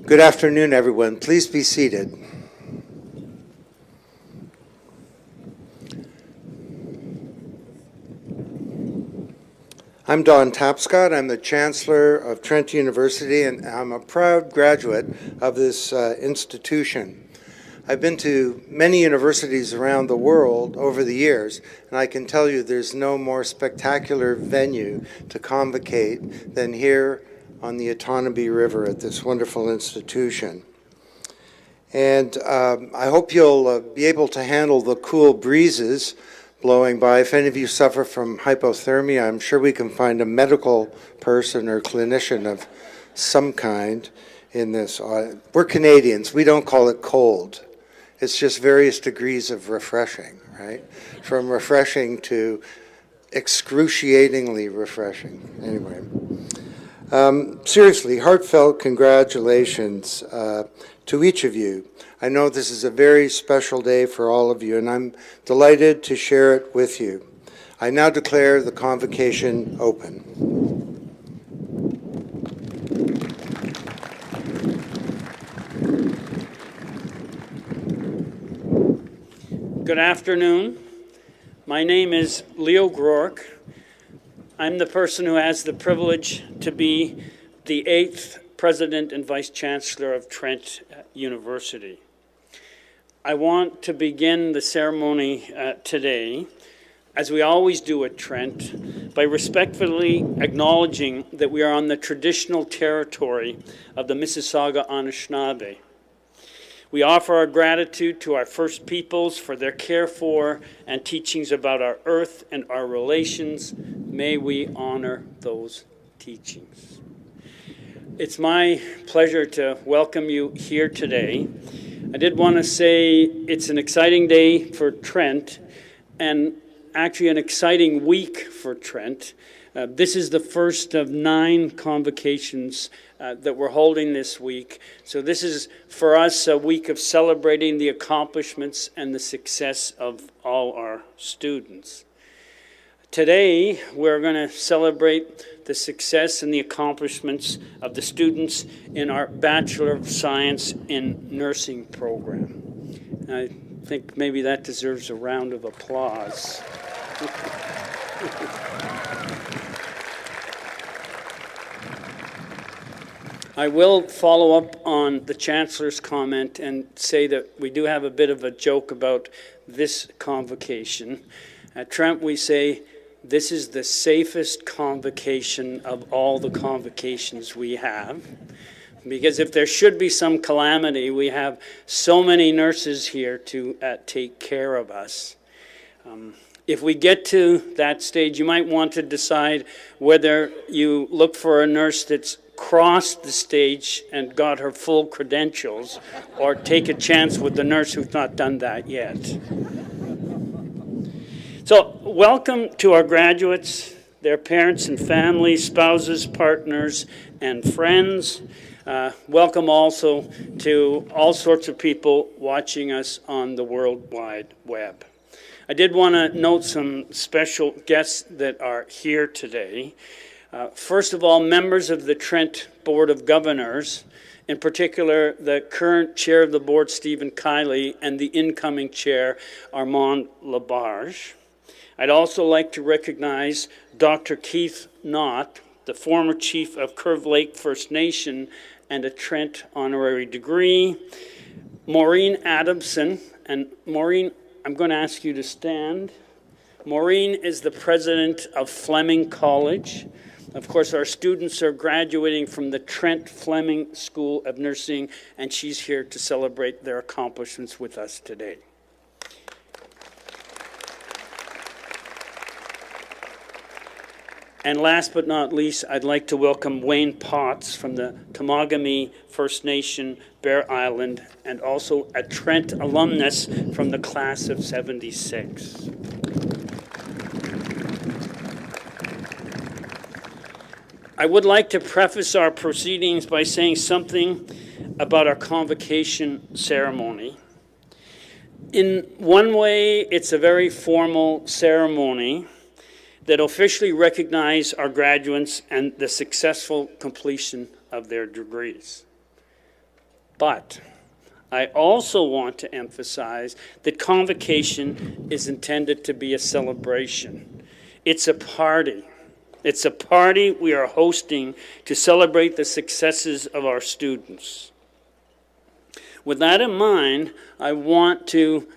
Good afternoon, everyone. Please be seated. I'm Don Tapscott. I'm the Chancellor of Trent University, and I'm a proud graduate of this institution. I've been to many universities around the world over the years, and I can tell you there's no more spectacular venue to convocate than here on the Otonabee River at this wonderful institution. And I hope you'll be able to handle the cool breezes blowing by. If any of you suffer from hypothermia, I'm sure we can find a medical person or clinician of some kind in this. We're Canadians. We don't call it cold. It's just various degrees of refreshing, right? From refreshing to excruciatingly refreshing. Anyway. Seriously, heartfelt congratulations to each of you. I know this is a very special day for all of you, and I'm delighted to share it with you. I now declare the convocation open. Good afternoon. My name is Leo Groark. I'm the person who has the privilege to be the 8th President and Vice Chancellor of Trent University. I want to begin the ceremony today, as we always do at Trent, by respectfully acknowledging that we are on the traditional territory of the Mississauga Anishinaabe. We offer our gratitude to our First Peoples for their care for and teachings about our earth and our relations. May we honor those teachings. It's my pleasure to welcome you here today. I did want to say it's an exciting day for Trent and actually an exciting week for Trent. This is the first of 9 convocations that we're holding this week. So this is, for us, a week of celebrating the accomplishments and the success of all our students. Today, we're going to celebrate the success and the accomplishments of the students in our Bachelor of Science in Nursing program. I think maybe that deserves a round of applause. I will follow up on the Chancellor's comment and say that we do have a bit of a joke about this convocation. At Trent, we say, this is the safest convocation of all the convocations we have. Because if there should be some calamity, we have so many nurses here to take care of us. If we get to that stage, you might want to decide whether you look for a nurse that's crossed the stage and got her full credentials, or take a chance with the nurse who's not done that yet. So, welcome to our graduates, their parents and families, spouses, partners, and friends. Welcome also to all sorts of people watching us on the World Wide Web. I did want to note some special guests that are here today. First of all, members of the Trent Board of Governors, in particular the current chair of the board, Stephen Kiley, and the incoming chair, Armand Labarge. I'd also like to recognize Dr. Keith Knott, the former chief of Curve Lake First Nation and a Trent honorary degree, Maureen Adamson, and Maureen, I'm going to ask you to stand. Maureen is the president of Fleming College. Of course, our students are graduating from the Trent Fleming School of Nursing, and she's here to celebrate their accomplishments with us today. And last but not least, I'd like to welcome Wayne Potts from the Temagami First Nation, Bear Island, and also a Trent alumnus from the class of '76. I would like to preface our proceedings by saying something about our convocation ceremony. In one way, it's a very formal ceremony that officially recognize our graduates and the successful completion of their degrees. But I also want to emphasize that Convocation is intended to be a celebration. It's a party. It's a party we are hosting to celebrate the successes of our students. With that in mind, I want to,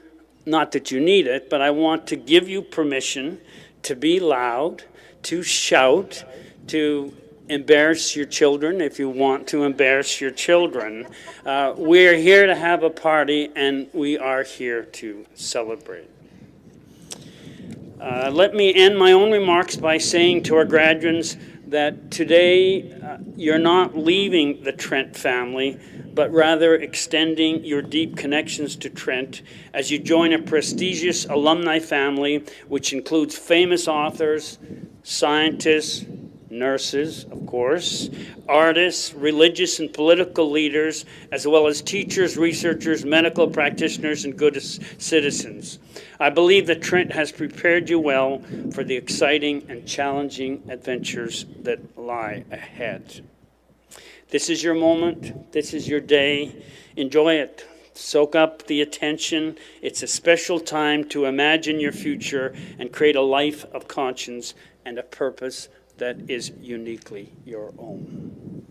not that you need it, but I want to give you permission to be loud, to shout, to embarrass your children if you want to embarrass your children. We're here to have a party, and we are here to celebrate. Let me end my own remarks by saying to our graduates that today you're not leaving the Trent family, but rather extending your deep connections to Trent as you join a prestigious alumni family which includes famous authors, scientists, nurses, of course, artists, religious and political leaders, as well as teachers, researchers, medical practitioners, and good citizens. I believe that Trent has prepared you well for the exciting and challenging adventures that lie ahead. This is your moment. This is your day. Enjoy it. Soak up the attention. It's a special time to imagine your future and create a life of conscience and a purpose that is uniquely your own.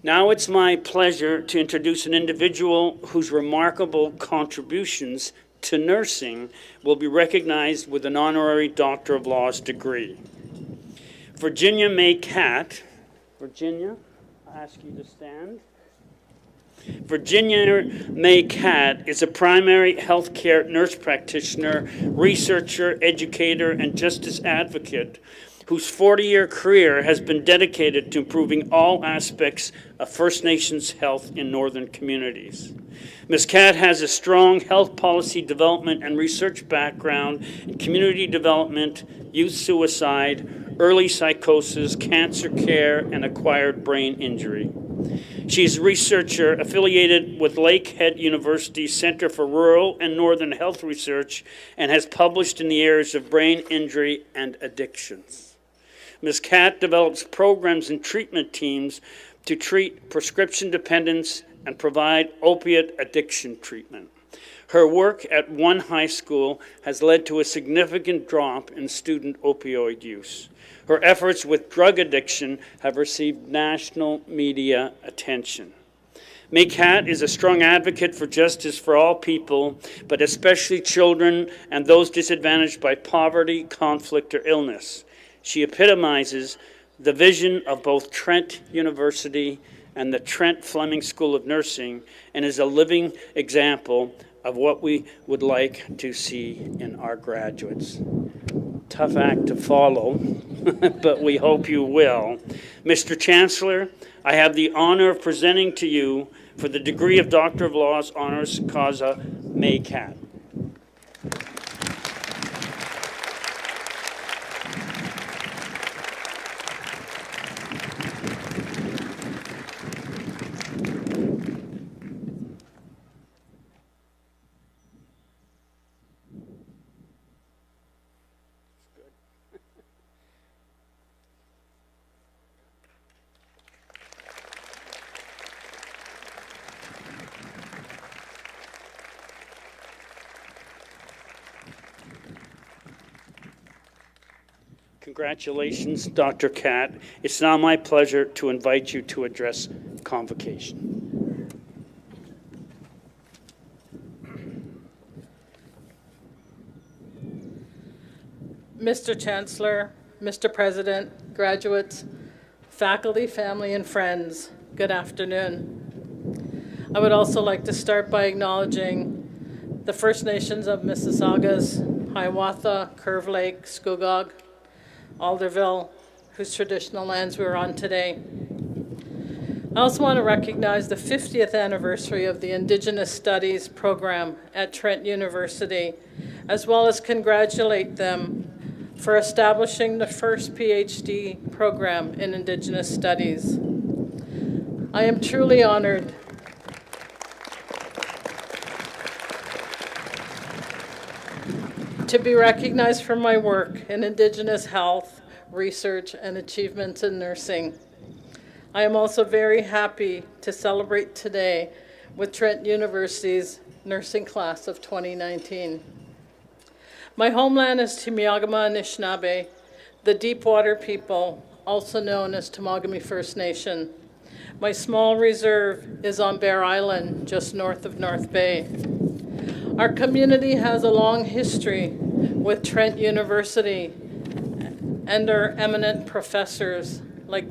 Now it's my pleasure to introduce an individual whose remarkable contributions to nursing will be recognized with an honorary Doctor of Laws degree. Virginia May Catt. Virginia, I ask you to stand. Virginia May Catt is a primary healthcare nurse practitioner, researcher, educator, and justice advocate whose 40-year career has been dedicated to improving all aspects of First Nations health in northern communities. Ms. Catt has a strong health policy development and research background in community development, youth suicide, early psychosis, cancer care, and acquired brain injury. She's a researcher affiliated with Lakehead University's Center for Rural and Northern Health Research and has published in the areas of brain injury and addictions. Ms. Catt develops programs and treatment teams to treat prescription dependence and provide opiate addiction treatment. Her work at one high school has led to a significant drop in student opioid use. Her efforts with drug addiction have received national media attention. May Catt is a strong advocate for justice for all people, but especially children and those disadvantaged by poverty, conflict, or illness. She epitomizes the vision of both Trent University and the Trent Fleming School of Nursing and is a living example of what we would like to see in our graduates. Tough act to follow, but we hope you will. Mr. Chancellor, I have the honor of presenting to you for the degree of Doctor of Laws Honoris Causa May Catt. Congratulations, Dr. Catt. It's now my pleasure to invite you to address Convocation. Mr. Chancellor, Mr. President, graduates, faculty, family, and friends, good afternoon. I would also like to start by acknowledging the First Nations of Mississaugas, Hiawatha, Curve Lake, Scugog, Alderville, whose traditional lands we're on today. I also want to recognize the 50th anniversary of the Indigenous Studies program at Trent University, as well as congratulate them for establishing the first PhD program in Indigenous Studies. I am truly honored to be recognized for my work in Indigenous health, research, and achievements in nursing. I am also very happy to celebrate today with Trent University's nursing class of 2019. My homeland is Timiagama Anishinaabe, the Deepwater people, also known as Temagami First Nation. My small reserve is on Bear Island, just north of North Bay. Our community has a long history with Trent University and our eminent professors like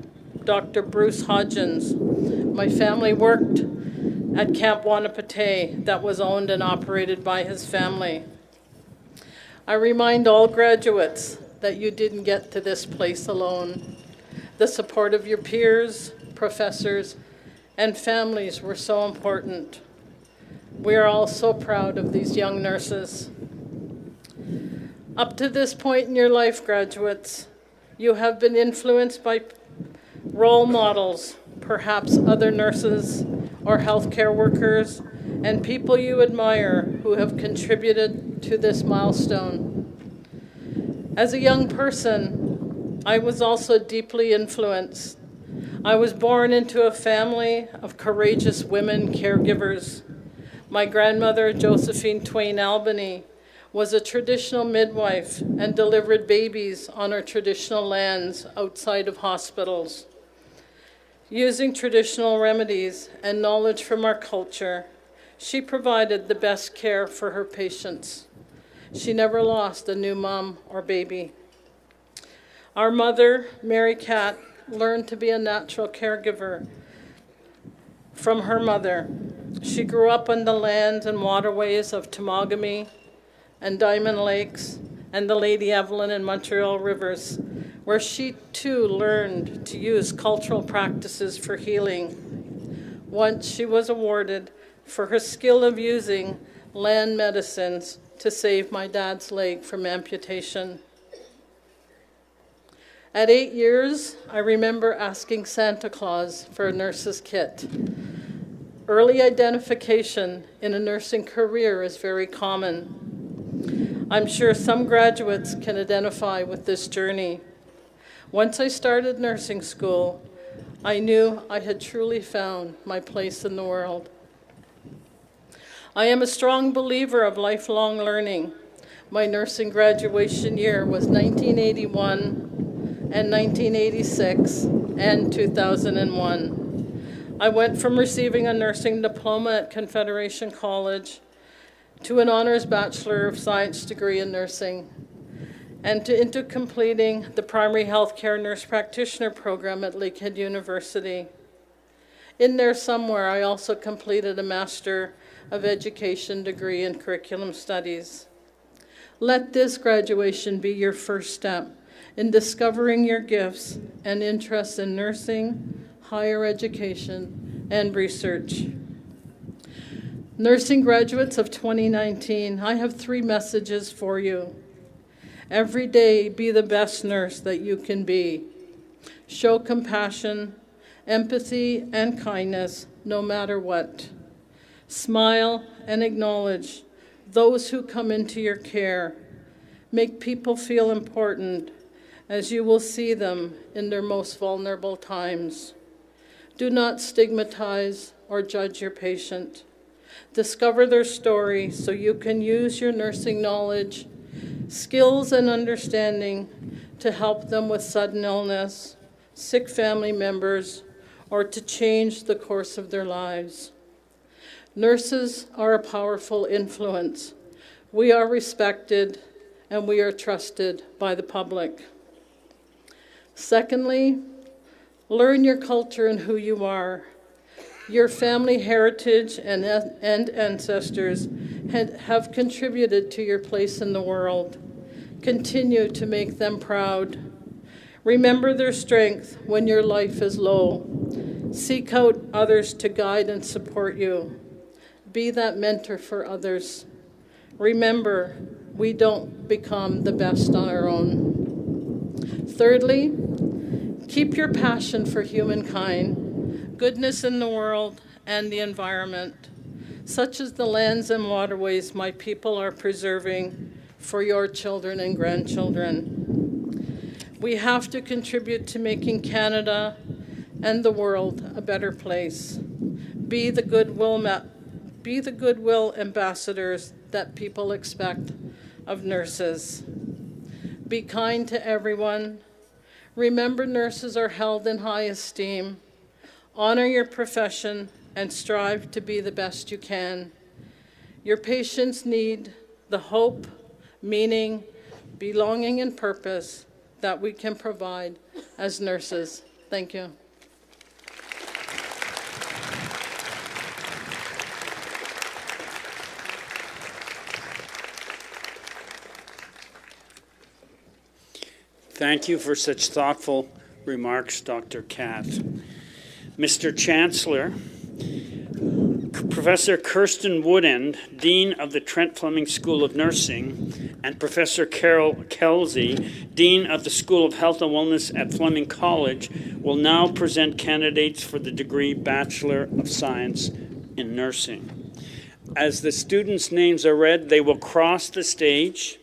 Dr. Bruce Hodgins. My family worked at Camp Wanapate that was owned and operated by his family. I remind all graduates that you didn't get to this place alone. The support of your peers, professors, and families were so important. We are all so proud of these young nurses. Up to this point in your life, graduates, you have been influenced by role models, perhaps other nurses or healthcare workers, and people you admire who have contributed to this milestone. As a young person, I was also deeply influenced. I was born into a family of courageous women caregivers. My grandmother, Josephine Twain Albany, was a traditional midwife and delivered babies on our traditional lands outside of hospitals. Using traditional remedies and knowledge from our culture, she provided the best care for her patients. She never lost a new mom or baby. Our mother, Mary Cat, learned to be a natural caregiver from her mother. She grew up on the lands and waterways of Temagami and Diamond Lakes and the Lady Evelyn and Montreal rivers, where she too learned to use cultural practices for healing. Once she was awarded for her skill of using land medicines to save my dad's leg from amputation. At 8 years, I remember asking Santa Claus for a nurse's kit. Early identification in a nursing career is very common. I'm sure some graduates can identify with this journey. Once I started nursing school, I knew I had truly found my place in the world. I am a strong believer of lifelong learning. My nursing graduation year was 1981 and 1986 and 2001. I went from receiving a nursing diploma at Confederation College to an honors Bachelor of Science degree in nursing, and into completing the primary healthcare nurse practitioner program at Lakehead University. In there somewhere, I also completed a Master of Education degree in curriculum studies. Let this graduation be your first step in discovering your gifts and interests in nursing, higher education, and research. Nursing graduates of 2019, I have 3 messages for you. Every day, be the best nurse that you can be. Show compassion, empathy, and kindness, no matter what. Smile and acknowledge those who come into your care. Make people feel important, as you will see them in their most vulnerable times. Do not stigmatize or judge your patient. Discover their story so you can use your nursing knowledge, skills, and understanding to help them with sudden illness, sick family members, or to change the course of their lives. Nurses are a powerful influence. We are respected and we are trusted by the public. Secondly, learn your culture and who you are. Your family heritage and ancestors have contributed to your place in the world. Continue to make them proud. Remember their strength when your life is low. Seek out others to guide and support you. Be that mentor for others. Remember, we don't become the best on our own. Thirdly, keep your passion for humankind, goodness in the world, and the environment, such as the lands and waterways my people are preserving for your children and grandchildren. We have to contribute to making Canada and the world a better place. Be the goodwill ambassadors that people expect of nurses. Be kind to everyone. Remember, nurses are held in high esteem. Honor your profession and strive to be the best you can. Your patients need the hope, meaning, belonging, and purpose that we can provide as nurses. Thank you. Thank you for such thoughtful remarks, Dr. Kath. Mr. Chancellor, Professor Kirsten Woodend, Dean of the Trent Fleming School of Nursing, and Professor Carol Kelsey, Dean of the School of Health and Wellness at Fleming College, will now present candidates for the degree Bachelor of Science in Nursing. As the students' names are read, they will cross the stage.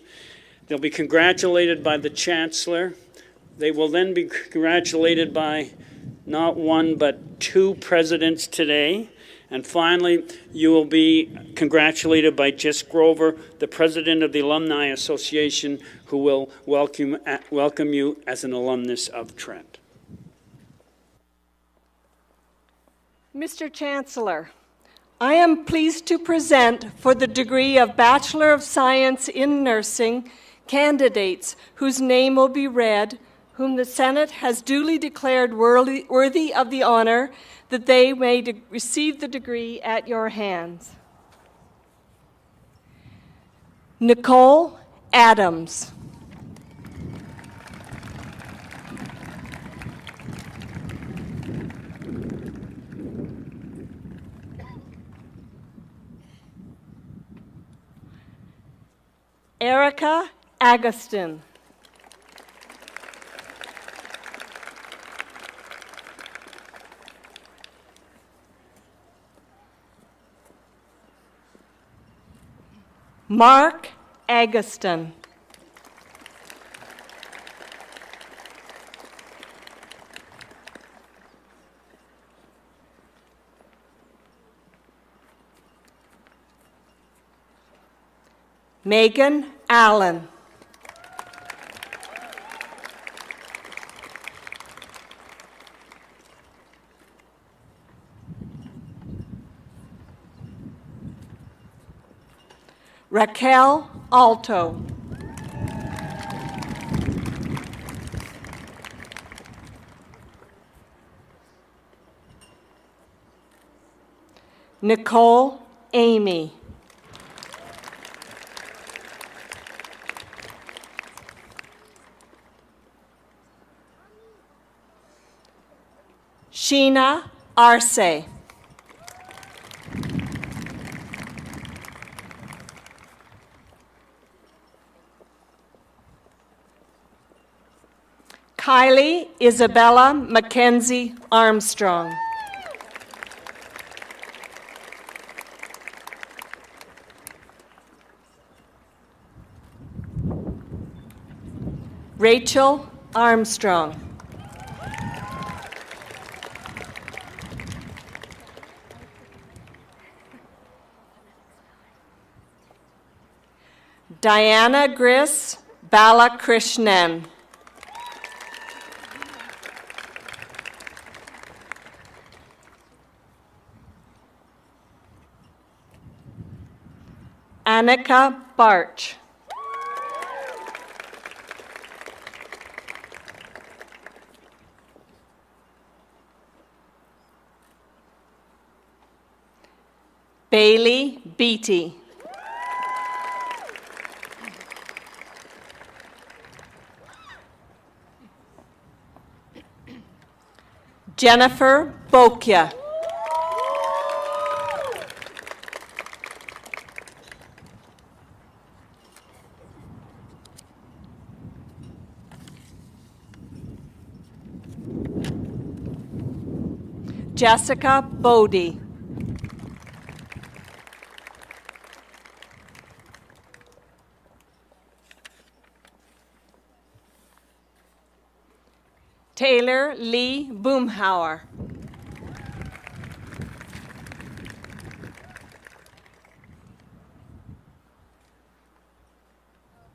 They'll be congratulated by the Chancellor. They will then be congratulated by not one but two presidents today. And finally, you will be congratulated by Jess Grover, the president of the Alumni Association, who will welcome you as an alumnus of Trent. Mr. Chancellor, I am pleased to present for the degree of Bachelor of Science in Nursing candidates whose name will be read, whom the Senate has duly declared worthy of the honor that they may receive the degree at your hands. Nicole Adams. Erica Agustin. Mark Agustin. Megan Allen. Raquel Alto. Nicole Amy. Sheena Arce. Kylie Isabella Mackenzie Armstrong. Rachel Armstrong. Diana Gris Balakrishnan. Annika Barch. Bailey Beatty. Jennifer Bokia. Jessica Bodie. Taylor Lee Boomhauer.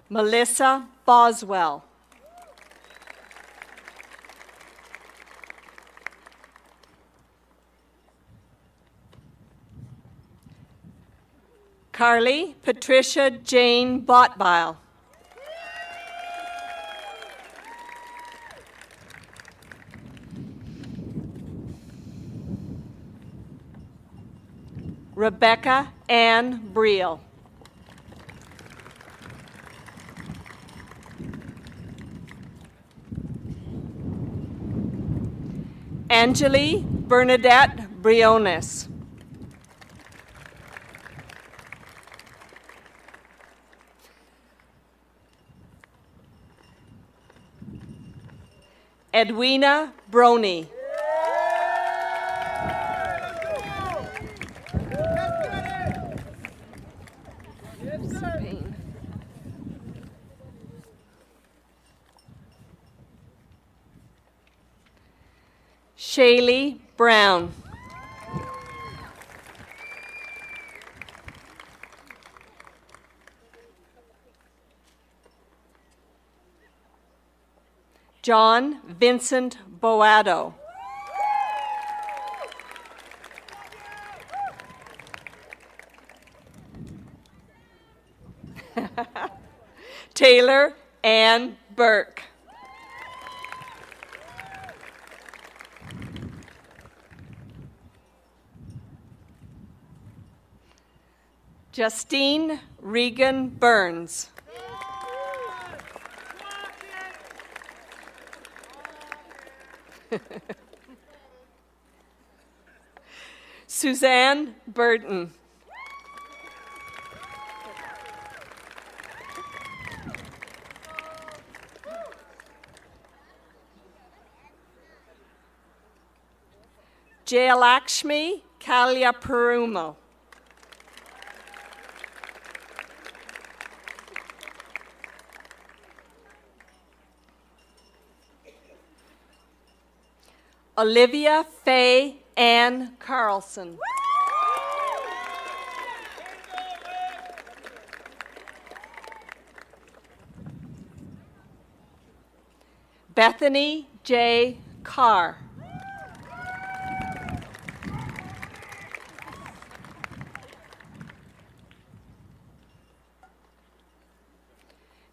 Melissa Boswell. Carly Patricia Jane Bottbile. Rebecca Ann Briel. Angeli Bernadette Briones. Edwina Brony. Shaylee Brown. John Vincent Boado. Taylor Ann Burke. Justine Regan Burns. Suzanne Burton. Jayalakshmi Kalyaperumal. Olivia Faye Ann Carlson. Bethany J. Carr.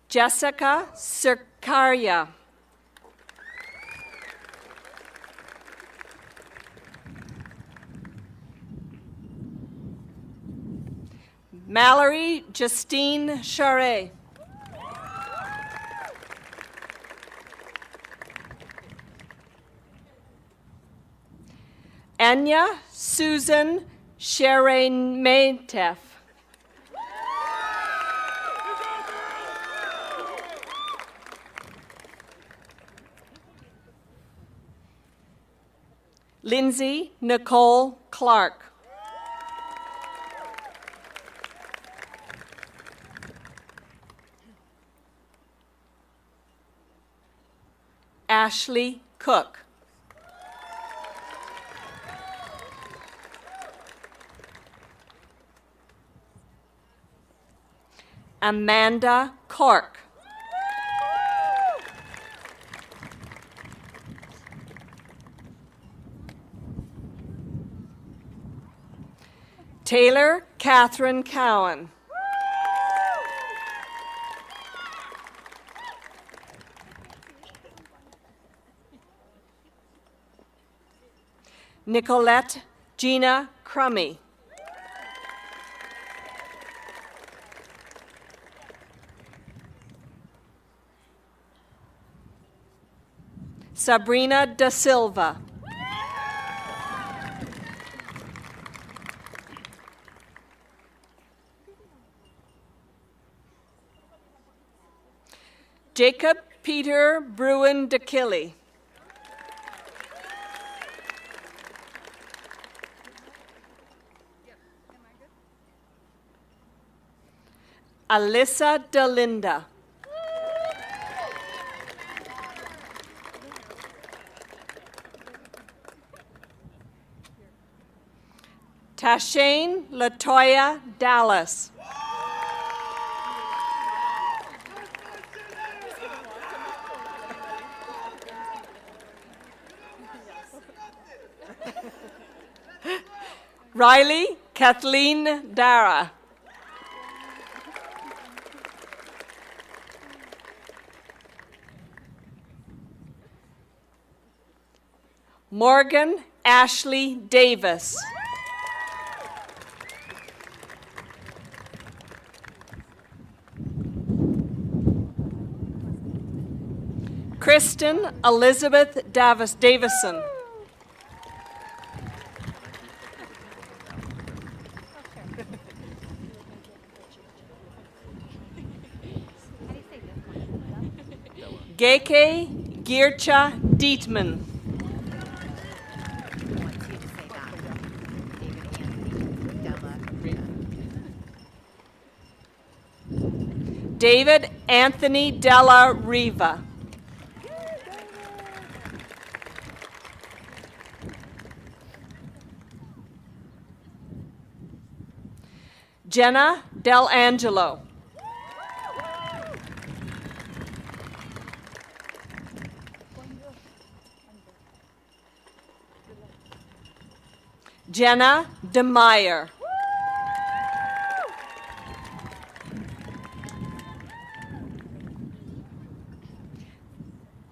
Jessica Sirkaria. Mallory Justine Charest. Anya Susan Sheremetef. Lindsay Nicole Clark. Ashley Cook. Amanda Cork. Taylor Catherine Cowan. Nicolette Gina Crummy. Sabrina Da Silva. Jacob Peter Bruin DeKilly. Alyssa Delinda. Tashane Latoya Dallas. Riley Kathleen Dara. Morgan Ashley Davis. Kristen Elizabeth Davison. Geke Gircha Dietman. David Anthony Della Riva. Jenna Del Angelo. Jenna DeMeyer.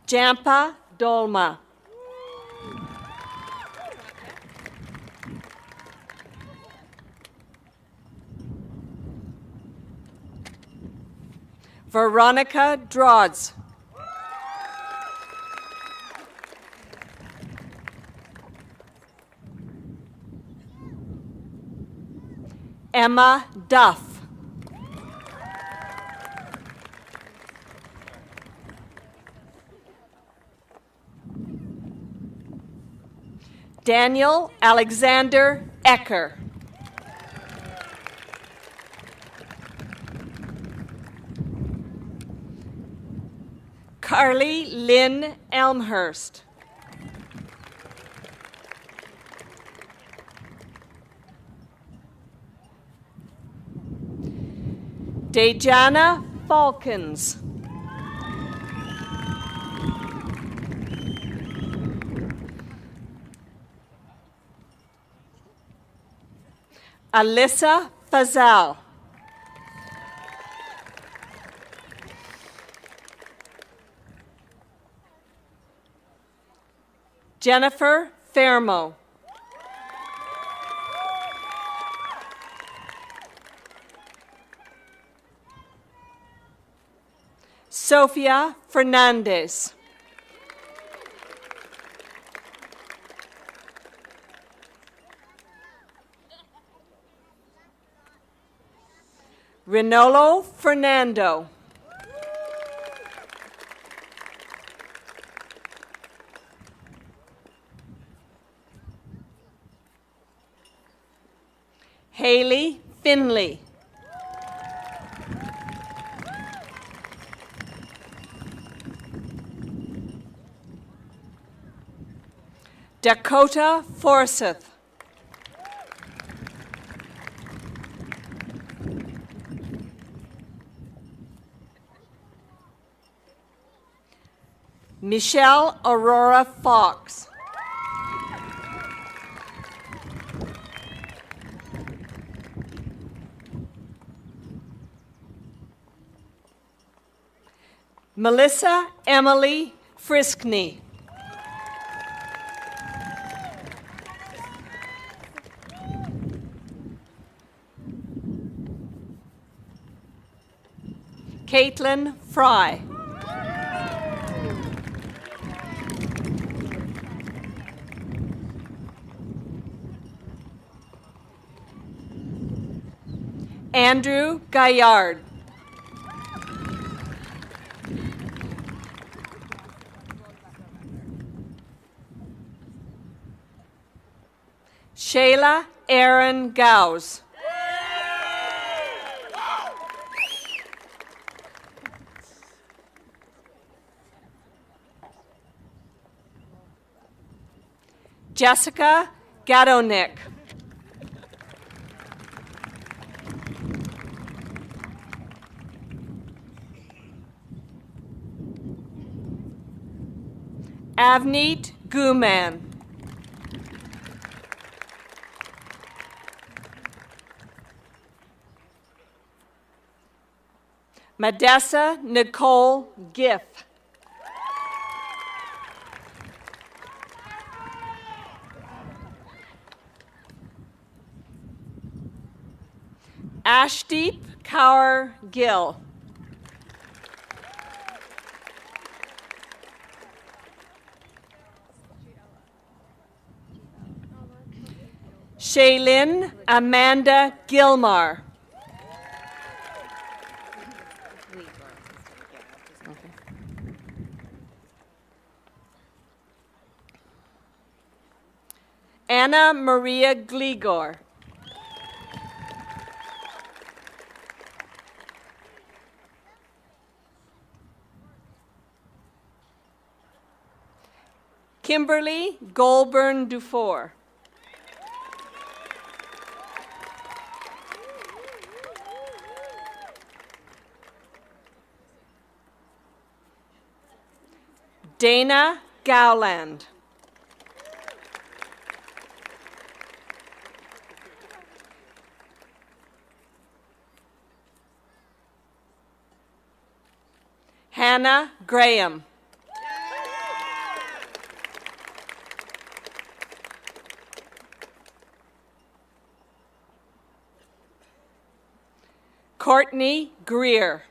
Jampa Dolma. Veronica Drodz. Emma Duff. Daniel Alexander Ecker. Carly Lynn Elmhurst. Dejana Falcons. Alyssa Fazal. Jennifer Fermo. Sofia Fernandez. Renolo Fernando. Haley Finley. Dakota Forsyth. Michelle Aurora Fox. Melissa Emily Friskney. Caitlin Fry. Andrew Gaillard. Shayla Aaron Gauss. Jessica Gadonik. Avneet Guman. Madessa Nicole Giff. Ashdeep Kaur Gill. Shaylin Amanda Gilmar. Anna Maria Gligor. Kimberly Goulburn Dufour. Dana Gowland. Hannah Graham. Courtney Greer.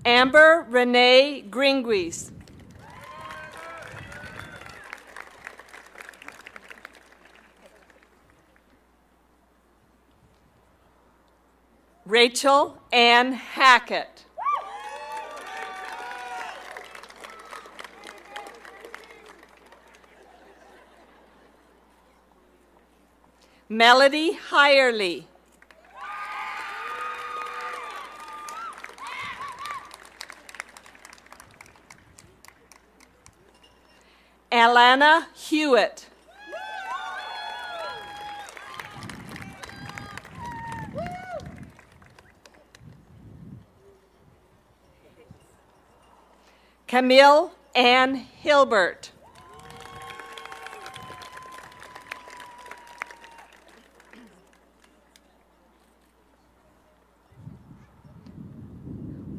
Amber Renee Gringuis. Rachel Ann Hackett. Melody Hirely. Alana Hewitt. Camille Ann Hilbert.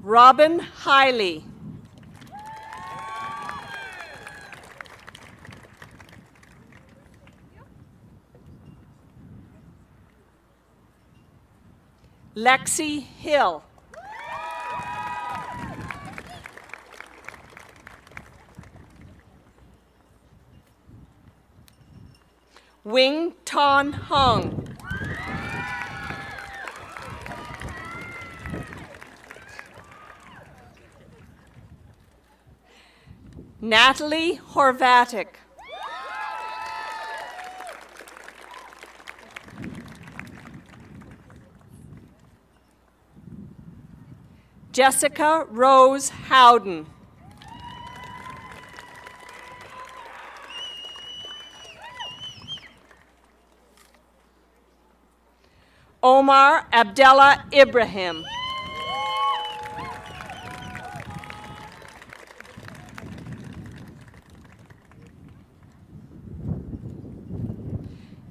Robin Hiley. Lexi Hill. Wing Ton Hung. Natalie Horvatic. Jessica Rose Howden. Omar Abdallah Ibrahim.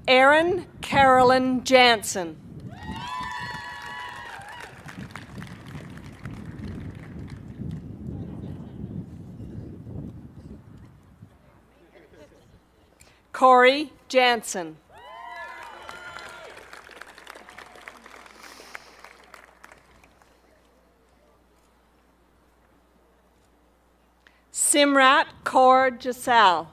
Erin Carolyn Jansen. Corey Jansen. Simrat Kaur Jasal.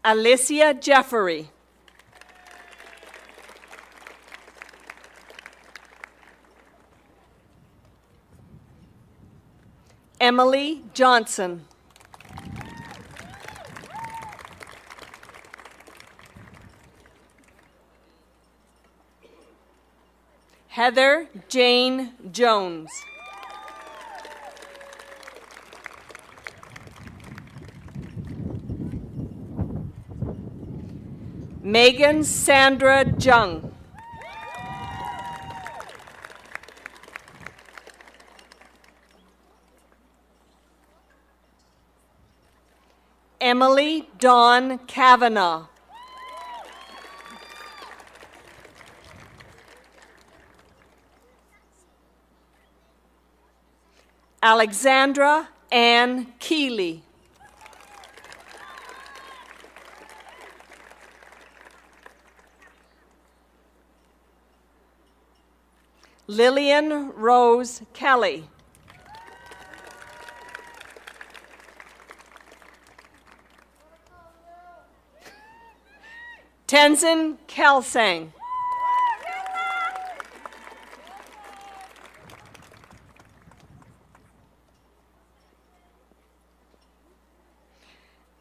Alicia Jeffery. Emily Johnson. Heather Jane Jones. Megan Sandra Jung. Emily Dawn Kavanaugh. Alexandra Ann Keeley. Lillian Rose Kelly. Tenzin Kelsang.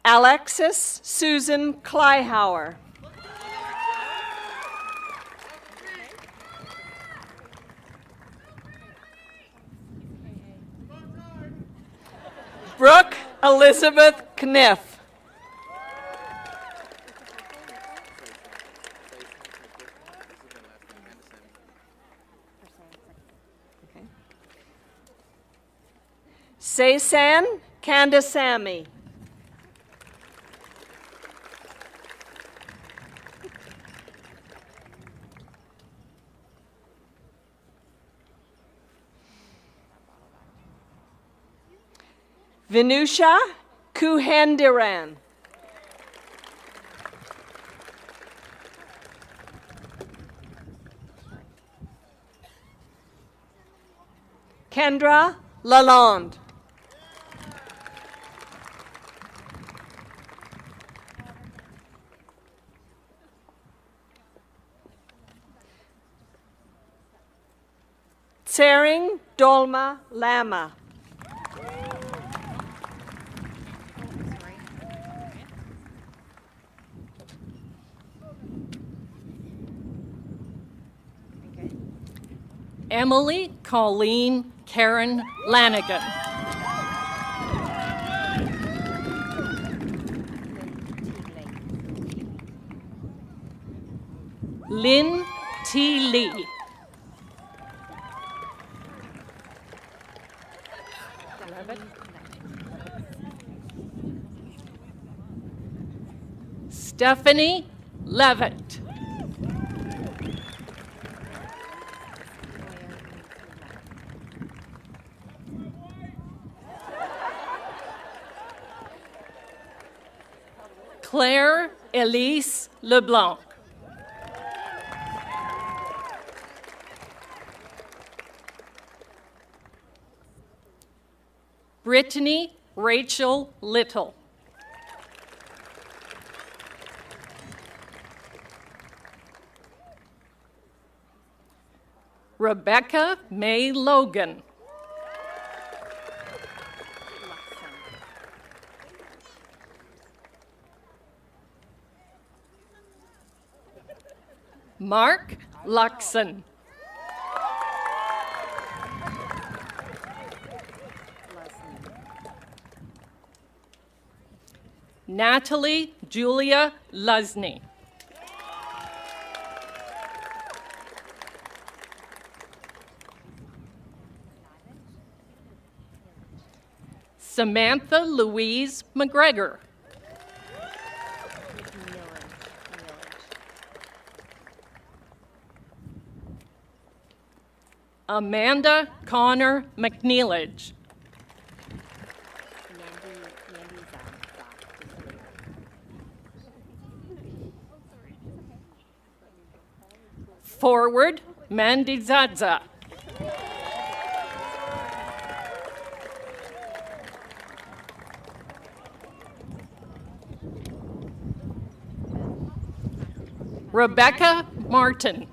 Alexis Susan Klyhauer. Brooke Elizabeth Kniff. Seisan Kandasamy. Vinusha Kuhendiran. Kendra Lalonde. Tsering Dolma Lama. Emily Colleen Karen Lanigan. Lynn T. Lee. Stephanie Levitt. Claire Elise LeBlanc. Brittany Rachel Little. Rebecca May Logan. Mark Luxon. Natalie Julia Lusney. Samantha Louise McGregor. Amanda Connor McNeilage. Forward Mandy Zadza. Rebecca Martin.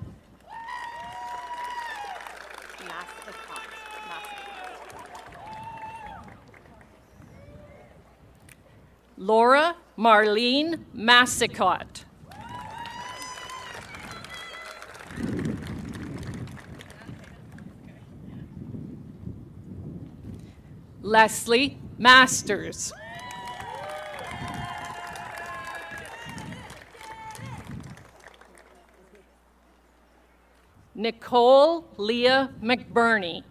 Laura Marlene Massicott. Leslie Masters. Nicole Leah McBurney.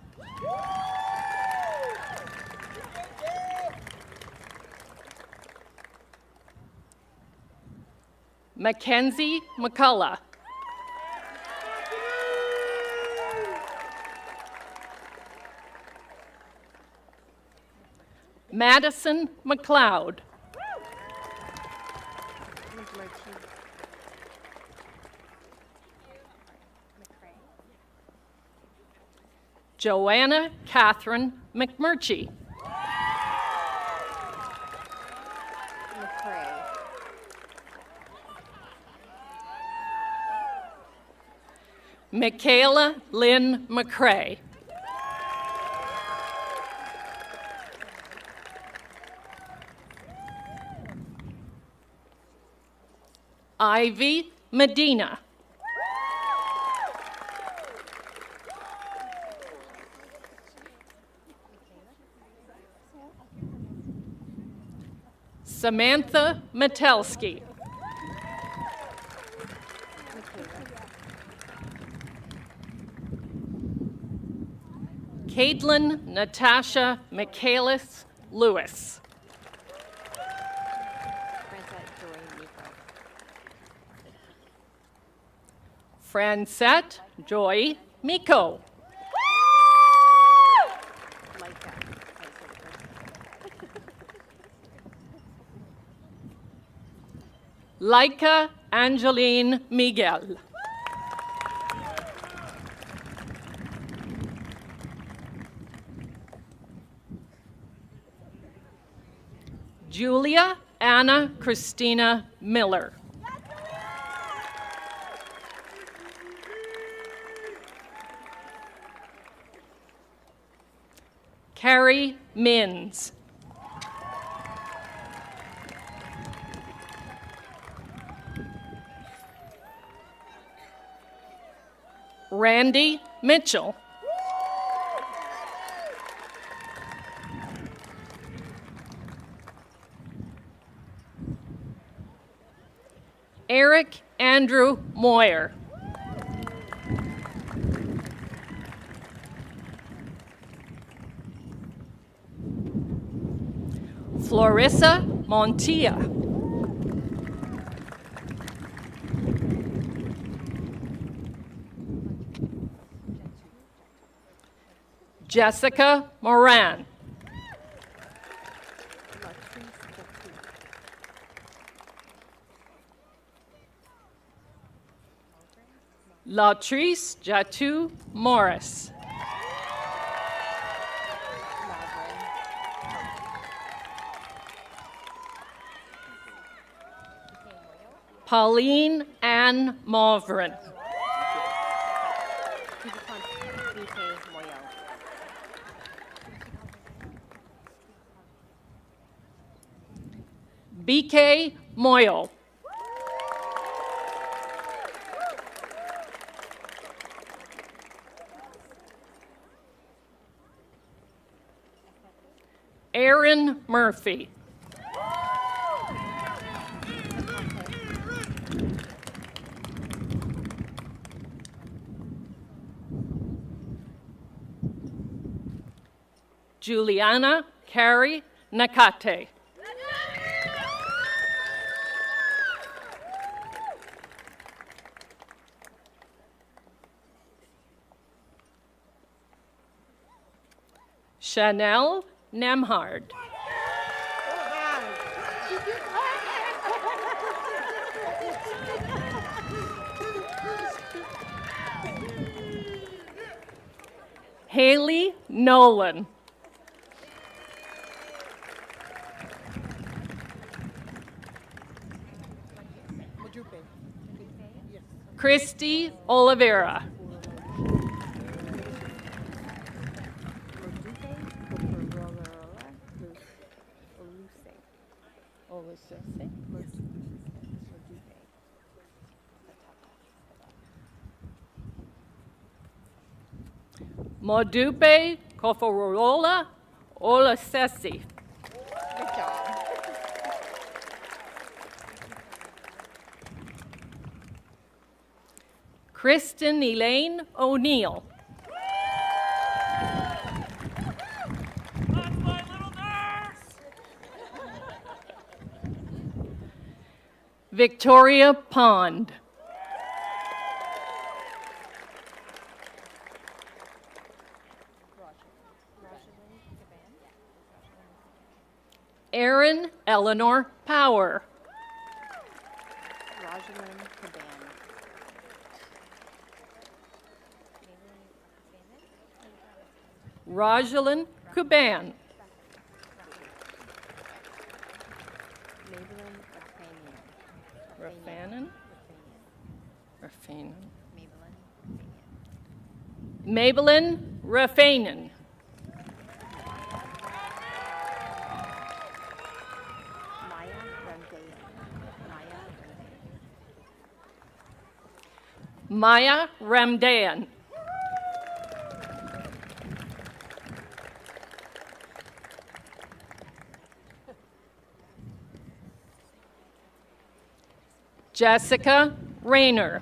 Mackenzie McCullough. Madison McLeod. Joanna Catherine McMurchie. Michaela Lynn McCrae. Ivy Medina. Samantha Metelsky. Caitlin Natasha Michaelis Lewis. Francette Joy Miko. Laika Angeline Miguel. Julia Anna Christina Miller. Carrie Minns. Randy Mitchell. Eric Andrew Moyer. Florissa Montilla. Jessica Moran. Latrice Jatu Morris. Pauline Ann Mauvrin. BK Moyle. Aaron Murphy. Juliana Carey Nakate. Chanel Nemhard. Haley Nolan. Christy Oliveira. Modupe Koforola Olasesi. Good job. Kristen Elaine O'Neill. That's my little nurse! Victoria Pond. Erin Eleanor Power. Rosalind Kuban. Rafanan. Rafanan. Maybelline Rafanan. Maya Ramdan. Jessica Rayner.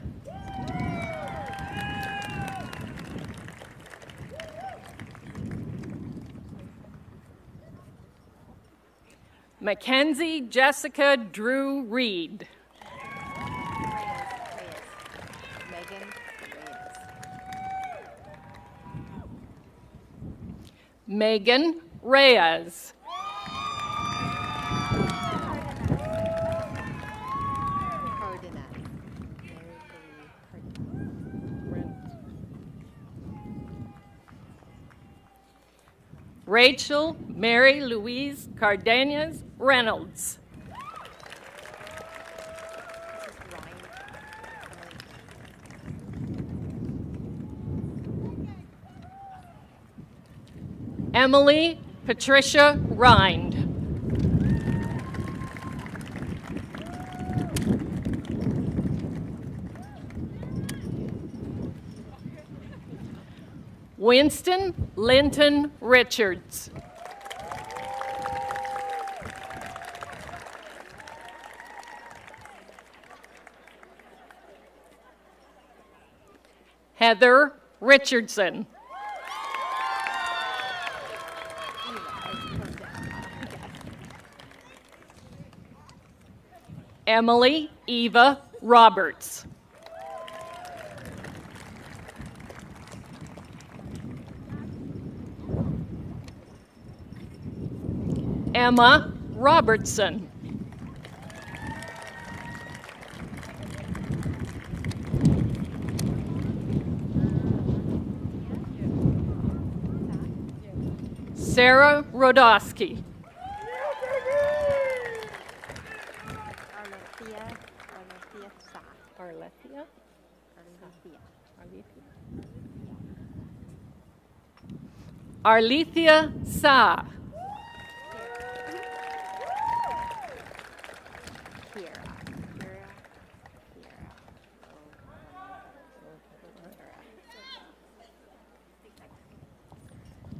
Mackenzie Jessica Drew Reed. Megan Reyes. Rachel Mary Louise Cardenas Reynolds. Emily Patricia Rind. Winston Linton Richards. Heather Richardson. Emily Eva Roberts. Emma Robertson. Sarah Rodosky. Arlethea Sa.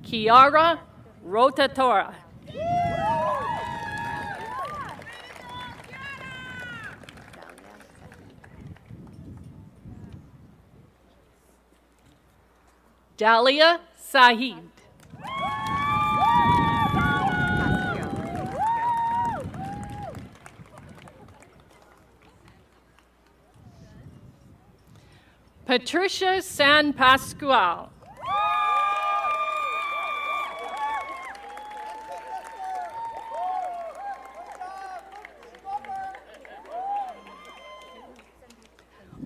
Kiara Rotatora. Dalia Saeed. Patricia San Pascual.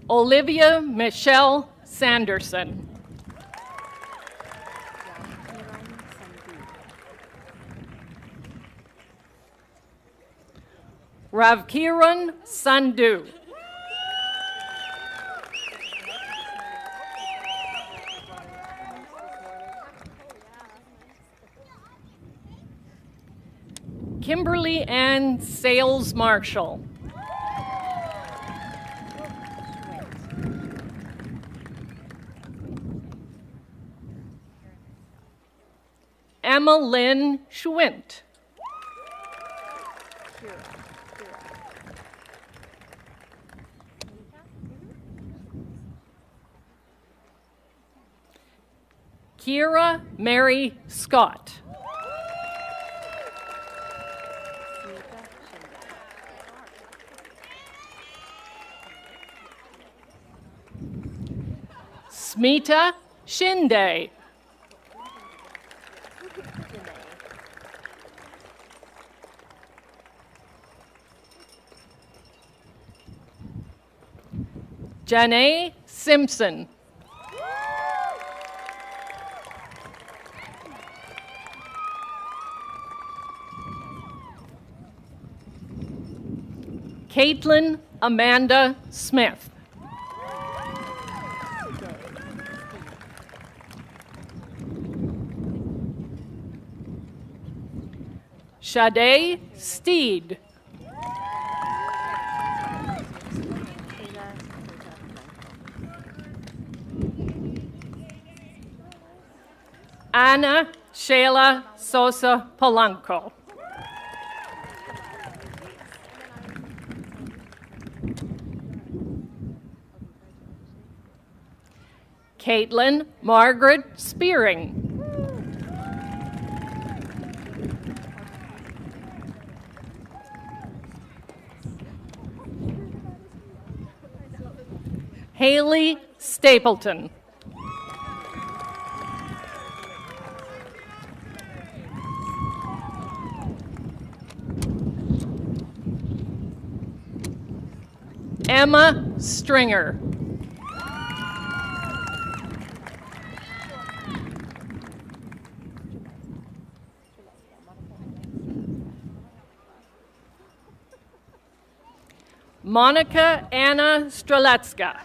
Olivia Michelle Sanderson. Ravkiran Sandhu. Kimberly Ann Sales Marshall. Emma Lynn Schwint. Kira Mary Scott. Smita Shinde. Janae Simpson. Caitlin Amanda Smith. Sade Steed. Anna Shayla Sosa Polanco. Caitlin Margaret Spearing. Haley Stapleton. Emma Stringer. Monica Anna Strelecka.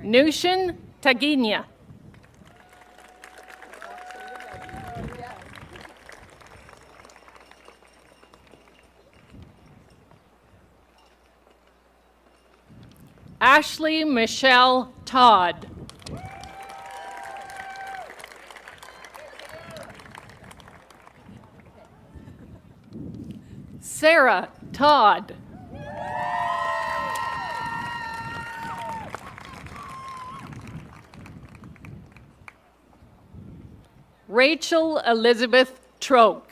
Nushin Taginia. Ashley Michelle Todd. Sarah Todd. Rachel Elizabeth Troke.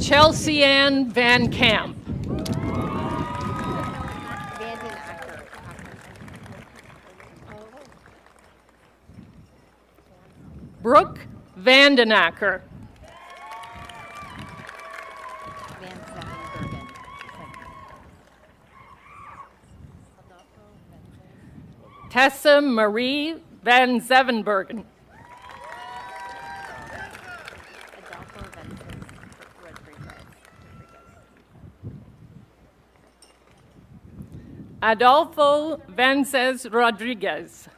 Chelsea Ann Van Camp. Brooke Vandenacker. Tessa Marie Van Zevenbergen. Adolfo Vences Rodriguez.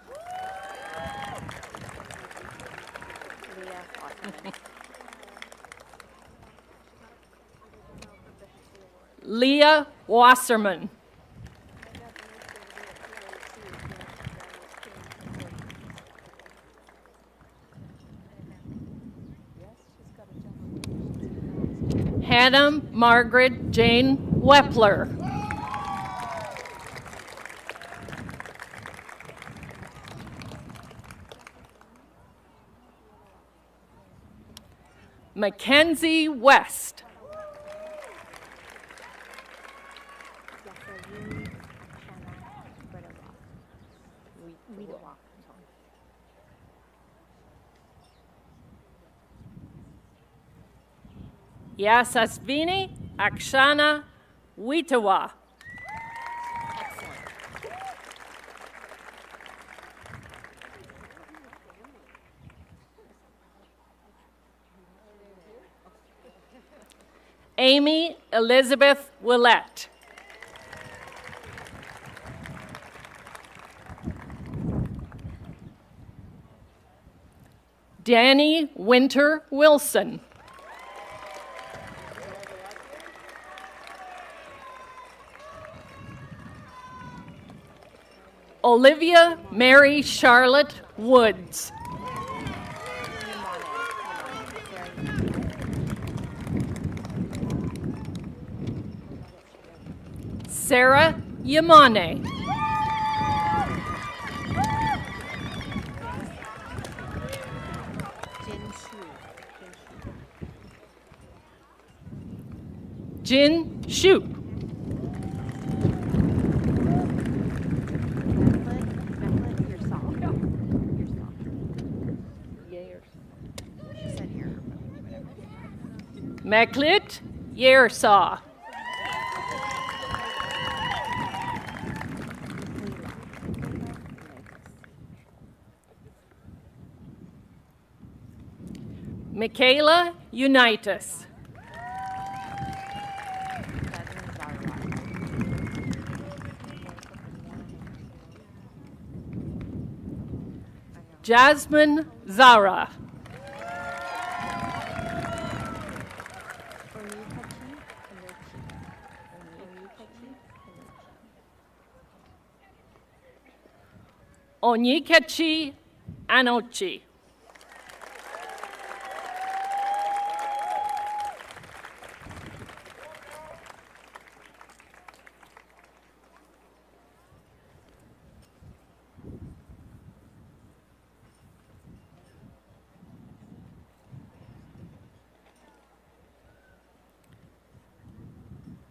Leah Wasserman. Hannah Margaret Jane Wepler. Mackenzie West. Yasasvini Akshana Witawa. Amy Elizabeth Willett. Danny Winter Wilson. Olivia Mary Charlotte Woods. Sarah Yamane. Jin Shu. Meklit Yersaw. Michaela Unitas. Jasmine Zara. Onyekachi Anochi.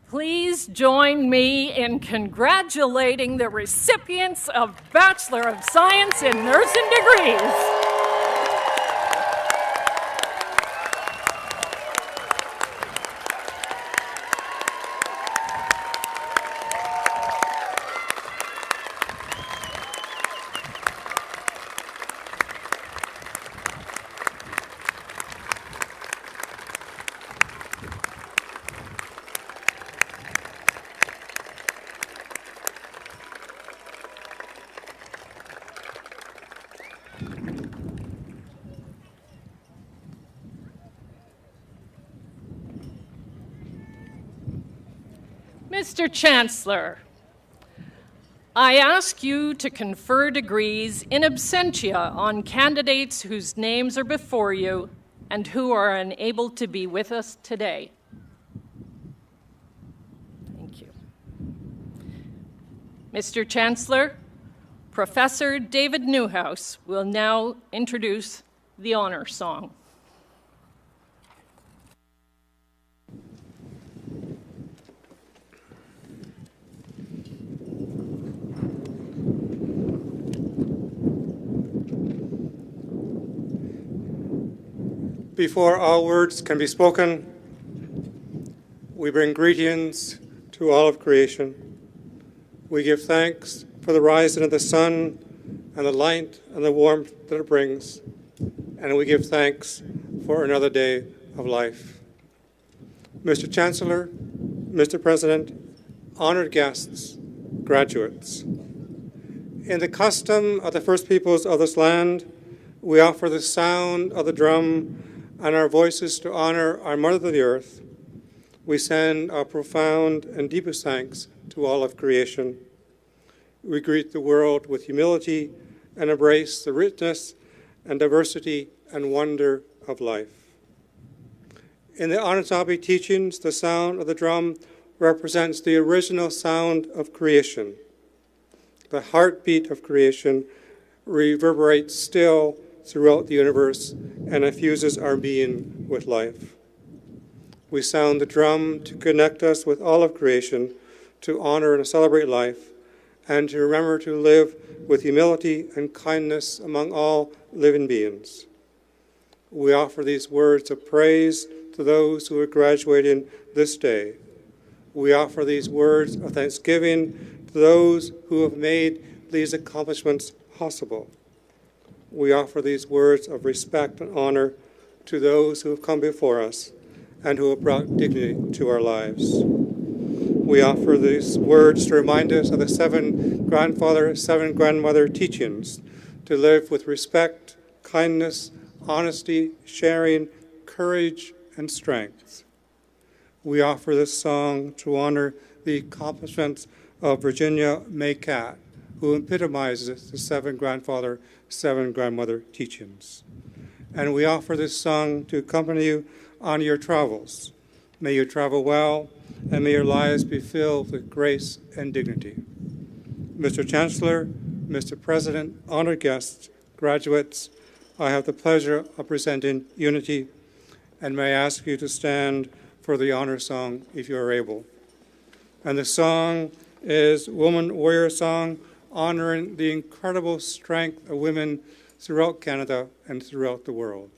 Please join me in congratulating the recipients of Bachelor of Science in Nursing degrees. Mr. Chancellor, I ask you to confer degrees in absentia on candidates whose names are before you and who are unable to be with us today. Thank you. Mr. Chancellor, Professor David Newhouse will now introduce the honor song. Before all words can be spoken, we bring greetings to all of creation. We give thanks for the rising of the sun and the light and the warmth that it brings, and we give thanks for another day of life. Mr. Chancellor, Mr. President, honored guests, graduates. In the custom of the first peoples of this land, we offer the sound of the drum and our voices to honor our Mother the Earth. We send our profound and deepest thanks to all of creation. We greet the world with humility and embrace the richness and diversity and wonder of life. In the Anishinaabe teachings, the sound of the drum represents the original sound of creation. The heartbeat of creation reverberates still throughout the universe and infuses our being with life. We sound the drum to connect us with all of creation, to honor and celebrate life, and to remember to live with humility and kindness among all living beings. We offer these words of praise to those who are graduating this day. We offer these words of thanksgiving to those who have made these accomplishments possible. We offer these words of respect and honor to those who have come before us and who have brought dignity to our lives. We offer these words to remind us of the 7 grandfather, 7 grandmother teachings to live with respect, kindness, honesty, sharing, courage, and strength. We offer this song to honor the accomplishments of Virginia May Catt, who epitomizes the seven grandfather, seven grandmother teachings. And we offer this song to accompany you on your travels. May you travel well, and may your lives be filled with grace and dignity. Mr. Chancellor, Mr. President, honored guests, graduates, I have the pleasure of presenting Unity, and may I ask you to stand for the honor song if you are able. And the song is Woman Warrior Song, honoring the incredible strength of women throughout Canada and throughout the world.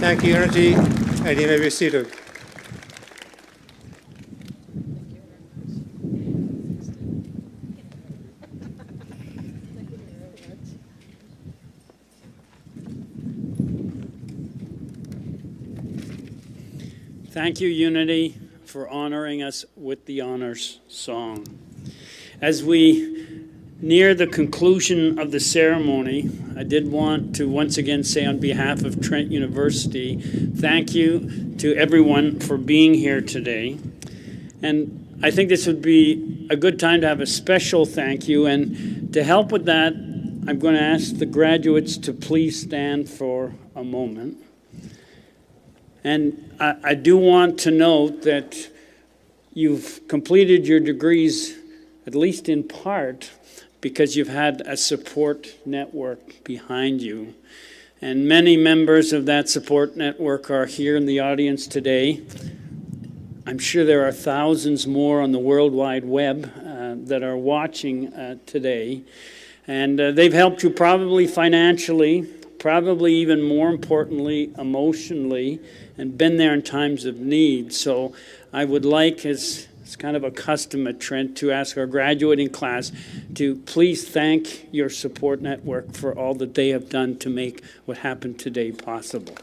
Thank you, Unity, and you may be seated. Thank you, Unity, for honoring us with the honors song. As we near the conclusion of the ceremony, I did want to once again say on behalf of Trent University, thank you to everyone for being here today. And I think this would be a good time to have a special thank you. And to help with that, I'm going to ask the graduates to please stand for a moment. And I do want to note that you've completed your degrees, at least in part, because you've had a support network behind you. And many members of that support network are here in the audience today. I'm sure there are thousands more on the World Wide Web that are watching today. And they've helped you probably financially, probably even more importantly, emotionally, and been there in times of need. So I would like, as it's kind of a custom at Trent, to ask our graduating class to please thank your support network for all that they have done to make what happened today possible.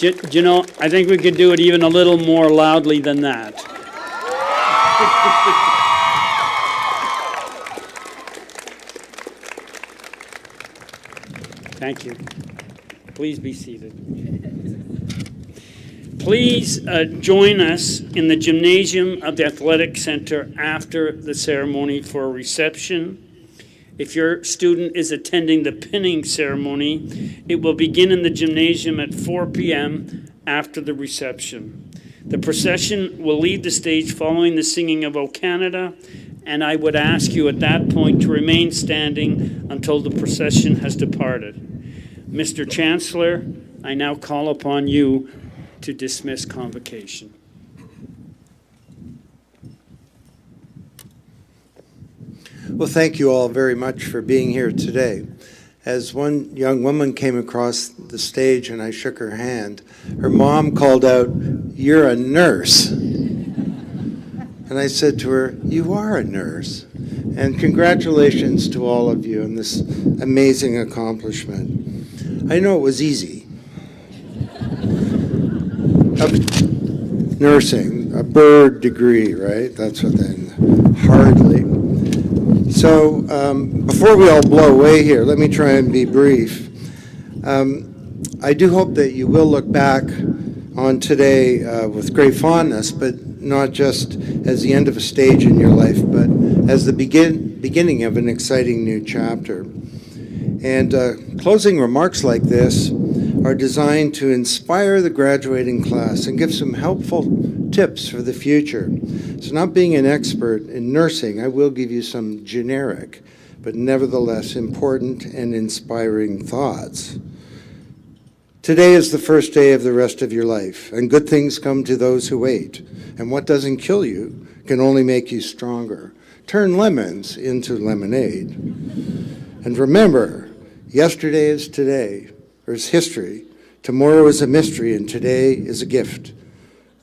You know, I think we could do it even a little more loudly than that. Thank you. Please be seated. Please join us in the gymnasium of the Athletic Center after the ceremony for a reception. If your student is attending the pinning ceremony, it will begin in the gymnasium at 4 p.m. after the reception. The procession will leave the stage following the singing of O Canada, and I would ask you at that point to remain standing until the procession has departed. Mr. Chancellor, I now call upon you to dismiss Convocation. Well, thank you all very much for being here today. As one young woman came across the stage and I shook her hand, her mom called out, "You're a nurse." And I said to her, "You are a nurse." And congratulations to all of you on this amazing accomplishment. I know it was easy. Nursing, a bird degree, right? That's what they, hardly. So before we all blow away here, let me try and be brief. I do hope that you will look back on today with great fondness, but not just as the end of a stage in your life, but as the beginning of an exciting new chapter. And closing remarks like this are designed to inspire the graduating class and give some helpful tips for the future. So not being an expert in nursing, I will give you some generic, but nevertheless important and inspiring thoughts. Today is the first day of the rest of your life, and good things come to those who wait. And what doesn't kill you can only make you stronger. Turn lemons into lemonade. And remember, yesterday is today, or is history. Tomorrow is a mystery, and today is a gift.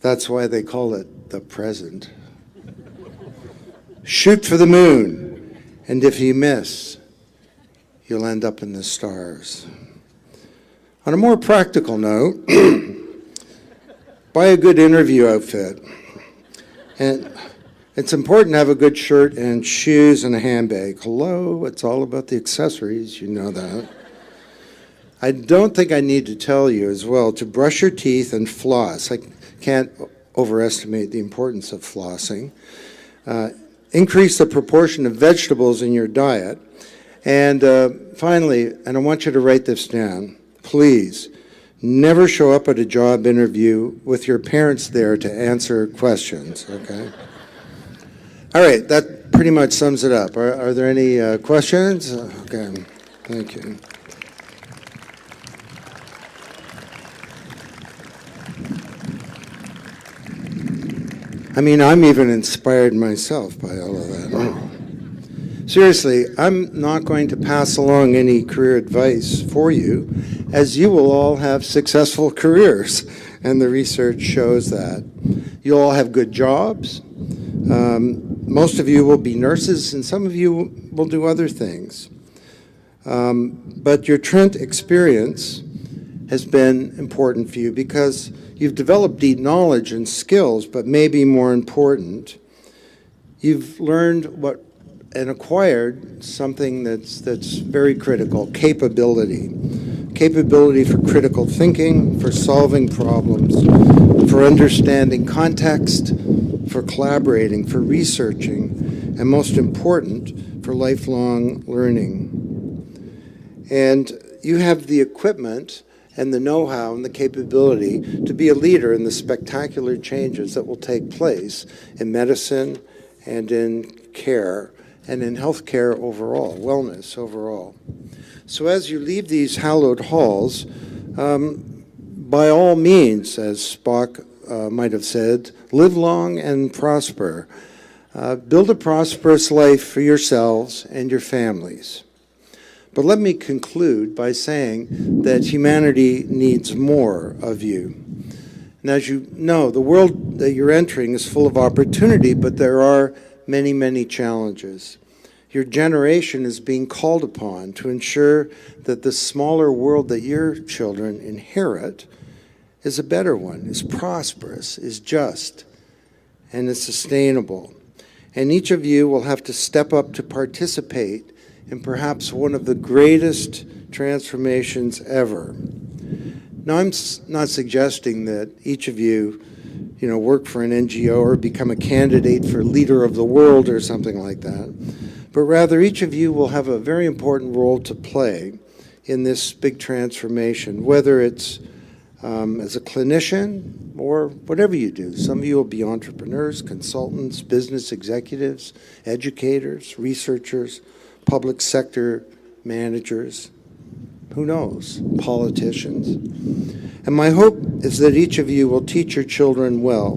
That's why they call it the present. Shoot for the moon, and if you miss, you'll end up in the stars. On a more practical note, buy a good interview outfit. And it's important to have a good shirt and shoes and a handbag. Hello, it's all about the accessories, you know that. I don't think I need to tell you as well to brush your teeth and floss. I can't overestimate the importance of flossing. Increase the proportion of vegetables in your diet. And finally, and I want you to write this down, please, never show up at a job interview with your parents there to answer questions, okay? All right, that pretty much sums it up. Are there any questions? Okay, thank you. I mean, I'm even inspired myself by all of that. Oh. Seriously, I'm not going to pass along any career advice for you, as you will all have successful careers, and the research shows that. You'll all have good jobs. Most of you will be nurses, and some of you will do other things. But your Trent experience has been important for you because you've developed deep knowledge and skills, but maybe more important, you've learned what and acquired something that's very critical, capability. Capability for critical thinking, for solving problems, for understanding context, for collaborating, for researching, and most important, for lifelong learning. And you have the equipment and the know-how and the capability to be a leader in the spectacular changes that will take place in medicine and in care and in healthcare overall, wellness overall. So as you leave these hallowed halls, by all means, as Spock might have said, live long and prosper. Build a prosperous life for yourselves and your families. But let me conclude by saying that humanity needs more of you. And as you know, the world that you're entering is full of opportunity, but there are many, many challenges. Your generation is being called upon to ensure that the smaller world that your children inherit is a better one, is prosperous, is just, and is sustainable. And each of you will have to step up to participate in perhaps one of the greatest transformations ever. Now, I'm not suggesting that each of you, work for an NGO or become a candidate for leader of the world or something like that, but rather each of you will have a very important role to play in this big transformation, whether it's as a clinician or whatever you do. Some of you will be entrepreneurs, consultants, business executives, educators, researchers, public sector managers, who knows, politicians. And my hope is that each of you will teach your children well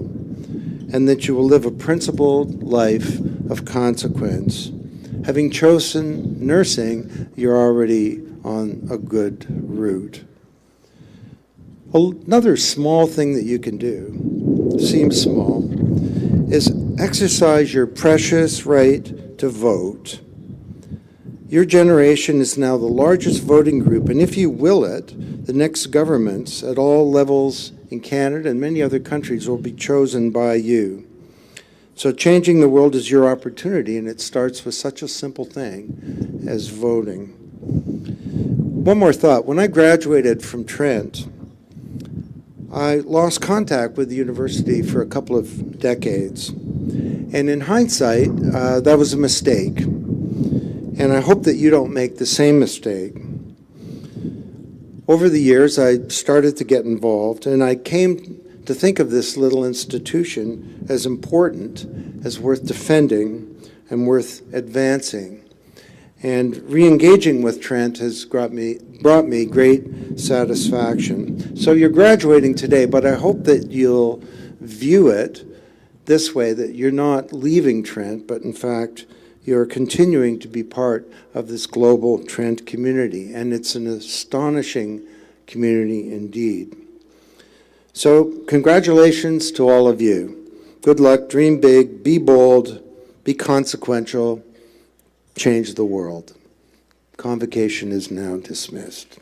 and that you will live a principled life of consequence. Having chosen nursing, you're already on a good route. Another small thing that you can do, seems small, is exercise your precious right to vote. Your generation is now the largest voting group, and if you will it, the next governments at all levels in Canada and many other countries will be chosen by you. So changing the world is your opportunity, and it starts with such a simple thing as voting. One more thought. When I graduated from Trent, I lost contact with the university for a couple of decades. And in hindsight, that was a mistake. And I hope that you don't make the same mistake. Over the years, I started to get involved, and I came to think of this little institution as important, as worth defending, and worth advancing. And re-engaging with Trent has brought me great satisfaction. So you're graduating today, but I hope that you'll view it this way, that you're not leaving Trent, but in fact, you're continuing to be part of this global Trent community. And it's an astonishing community indeed. So congratulations to all of you. Good luck, dream big, be bold, be consequential, change the world. Convocation is now dismissed.